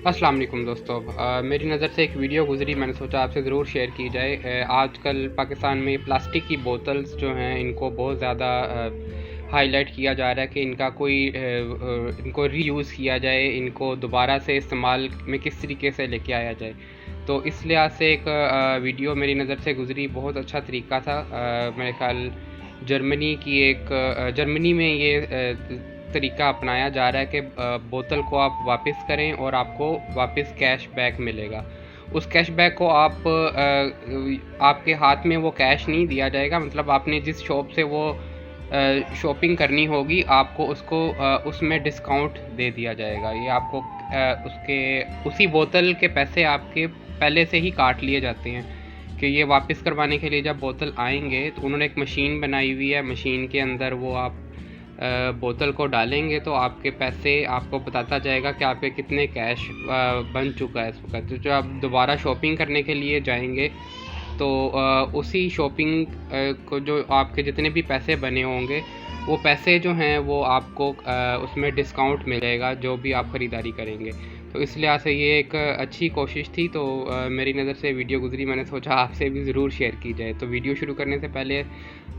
अस्सलाम वालेकुम दोस्तों। मेरी नज़र से एक वीडियो गुज़री, मैंने सोचा आपसे ज़रूर शेयर की जाए। आजकल पाकिस्तान में प्लास्टिक की बोतल्स जो हैं इनको बहुत ज़्यादा हाईलाइट किया जा रहा है कि इनको रीयूज़ किया जाए, इनको दोबारा से इस्तेमाल में किस तरीके से लेके आया जाए। तो इस लिहाज से एक वीडियो मेरी नज़र से गुज़री, बहुत अच्छा तरीका था। मेरे ख़्याल जर्मनी में ये तरीका अपनाया जा रहा है कि बोतल को आप वापस करें और आपको वापस कैश बैक मिलेगा। उस कैश बैक को आपके हाथ में वो कैश नहीं दिया जाएगा, मतलब आपने जिस शॉप से वो शॉपिंग करनी होगी आपको उसमें डिस्काउंट दे दिया जाएगा। ये आपको उसी बोतल के पैसे आपके पहले से ही काट लिए जाते हैं कि ये वापस करवाने के लिए जब बोतल आएंगे तो उन्होंने एक मशीन बनाई हुई है। मशीन के अंदर वो आप बोतल को डालेंगे तो आपके पैसे आपको बताता जाएगा कि आपके कितने कैश बन चुका है इस वक्त। तो जब आप दोबारा शॉपिंग करने के लिए जाएंगे तो उसी शॉपिंग को जो आपके जितने भी पैसे बने होंगे वो पैसे जो हैं वो आपको उसमें डिस्काउंट मिलेगा जो भी आप ख़रीदारी करेंगे। तो इस लिहाज से ये एक अच्छी कोशिश थी। तो मेरी नज़र से वीडियो गुज़री, मैंने सोचा आपसे भी ज़रूर शेयर की जाए। तो वीडियो शुरू करने से पहले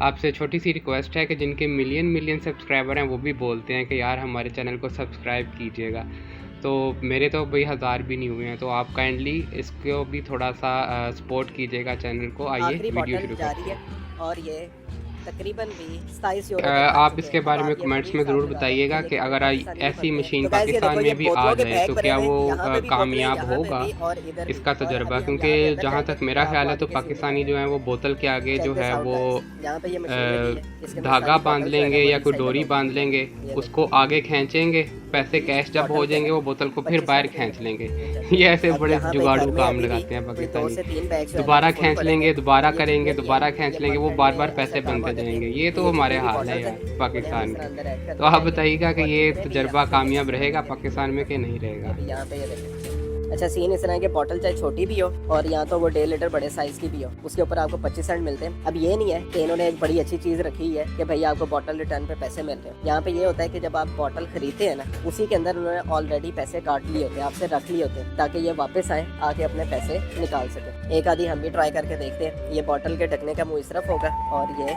आपसे छोटी सी रिक्वेस्ट है कि जिनके मिलियन सब्सक्राइबर हैं वो भी बोलते हैं कि यार हमारे चैनल को सब्सक्राइब कीजिएगा, तो मेरे तो भाई 1000 भी नहीं हुए हैं, तो आप काइंडली इसको भी थोड़ा सा सपोर्ट कीजिएगा चैनल को। आइए वीडियो शुरू करते हैं। और ये तकरीबन भी 27 यूरो आप इसके बारे में कमेंट्स में ज़रूर बताइएगा कि अगर ऐसी मशीन पाकिस्तान में भी आ जाए तो क्या वो कामयाब होगा इसका तजर्बा, क्योंकि जहाँ तक मेरा ख्याल है तो पाकिस्तानी जो है वो बोतल के आगे जो है वो धागा बांध लेंगे या कोई डोरी बांध लेंगे, उसको आगे खींचेंगे, पैसे कैश जब हो जाएंगे वो बोतल को फिर बाहर खींच लेंगे। ये ऐसे बड़े जुगाड़ू काम लगाते हैं पाकिस्तानी। दोबारा खींच लेंगे, दोबारा करेंगे, दोबारा खींच लेंगे, वो बार बार पैसे बनते जाएंगे। ये तो हमारे हाल है यार पाकिस्तान में। तो आप बताइएगा कि ये तजर्बा कामयाब रहेगा पाकिस्तान में कि नहीं रहेगा। अच्छा, सीन इस तरह के बॉटल चाहे छोटी भी हो और या तो वो 1.5 लीटर बड़े साइज की भी हो, उसके ऊपर आपको 25 सेंट मिलते हैं। अब ये नहीं है कि इन्होंने एक बड़ी अच्छी चीज़ रखी है कि भाई आपको बॉटल रिटर्न पे पैसे मिल रहे हैं। यहाँ पे ये होता है कि जब आप बॉटल खरीदते हैं ना, उसी के अंदर उन्होंने ऑलरेडी पैसे काट लिए होते हैं, आपसे रख लिए होते हैं ताकि ये वापस आए, आके अपने पैसे निकाल सके। एक आधी हम भी ट्राई करके देखते हैं। ये बॉटल के ढकने का मुँह इस तरफ होगा और ये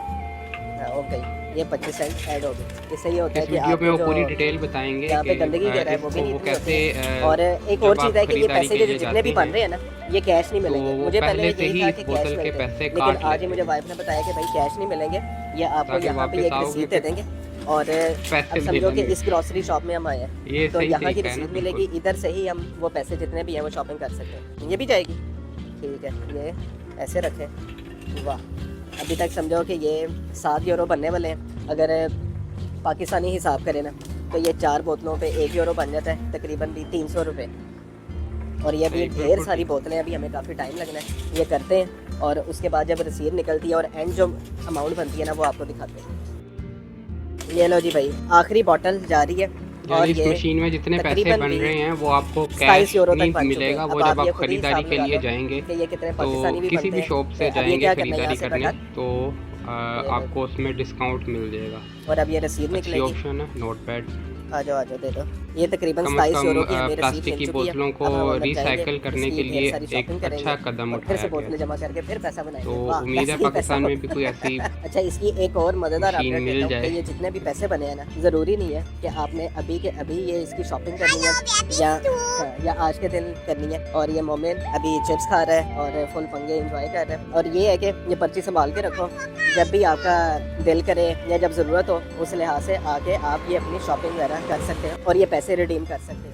ओके, ये 25 सेंट ऐड हो गए। इससे ये होता है कि वीडियो में वो पूरी डिटेल बताएंगे यहाँ पे गंदगी क्या है वो भी नहीं कैसे। और एक और चीज़ है कि ये पैसे जो जितने भी बन रहे हैं ना, ये कैश नहीं मिलेंगे। मुझे पहले यही था कि कैश मिलते हैं, लेकिन आज ही मुझे वाइफ ने बताया कि भाई कैश नहीं मिलेंगे, ये आपको यहाँ पे एक रसीद दे देंगे। और अब समझो कि इस ग्रोसरी शॉप में हम आए हैं तो यहाँ की रसीद मिलेगी, इधर से ही हम वो पैसे जितने भी हैं वो शॉपिंग कर सकते हैं। ये भी जाएगी, ठीक है, ये ऐसे रखें। वाह, अभी तक समझो कि ये 7 यूरो बनने वाले हैं। अगर पाकिस्तानी हिसाब करें ना तो ये 4 बोतलों पे 1 यूरो बन जाता है, तकरीबन भी 300 रुपये। और ये अभी ढेर सारी बोतलें, अभी हमें काफ़ी टाइम लगना है। ये करते हैं और उसके बाद जब रसीद निकलती है और एंड जो अमाउंट बनती है ना वो आपको दिखाते हैं। ये लो जी भाई, आखिरी बोतल जा रही है और इस मशीन में जितने पैसे बन रहे हैं वो आपको कैश नहीं मिलेगा। वो जब आप खरीदारी के लिए जाएंगे तो किसी भी शॉप से जाएंगे खरीदारी करने तो आपको उसमें डिस्काउंट मिल जाएगा। और अब ये रसीद निकलेगी, ऑप्शन है नोटपैड। आ जाओ दे दो। ये तकरीबन 27 यूरो की हमें प्लास्टिक की बोतलों को रिसाइकल करने के लिए एक अच्छा कदम उठाया गया। बोतलें जमा करके फिर पैसा बनाएंगे। तो उम्मीद है पाकिस्तान में भी कोई ऐसी अच्छा, इसकी एक और मजेदार अपडेट मिल जाए। ये जितने भी पैसे बने हैं ना, ज़रूरी नहीं है कि आपने अभी के अभी ये इसकी शॉपिंग करनी है या आज के दिन करनी है। और ये मोमिन अभी चिप्स खा रहा है और फुल पंगे एंजॉय कर रहा है। और ये है कि ये पर्ची संभाल के रखो, जब भी आपका दिल करे या जब ज़रूरत हो उस लिहाज से आके आप ये अपनी शॉपिंग वगैरह कर सकते हैं और ये पैसे रिडीम कर सकते हैं।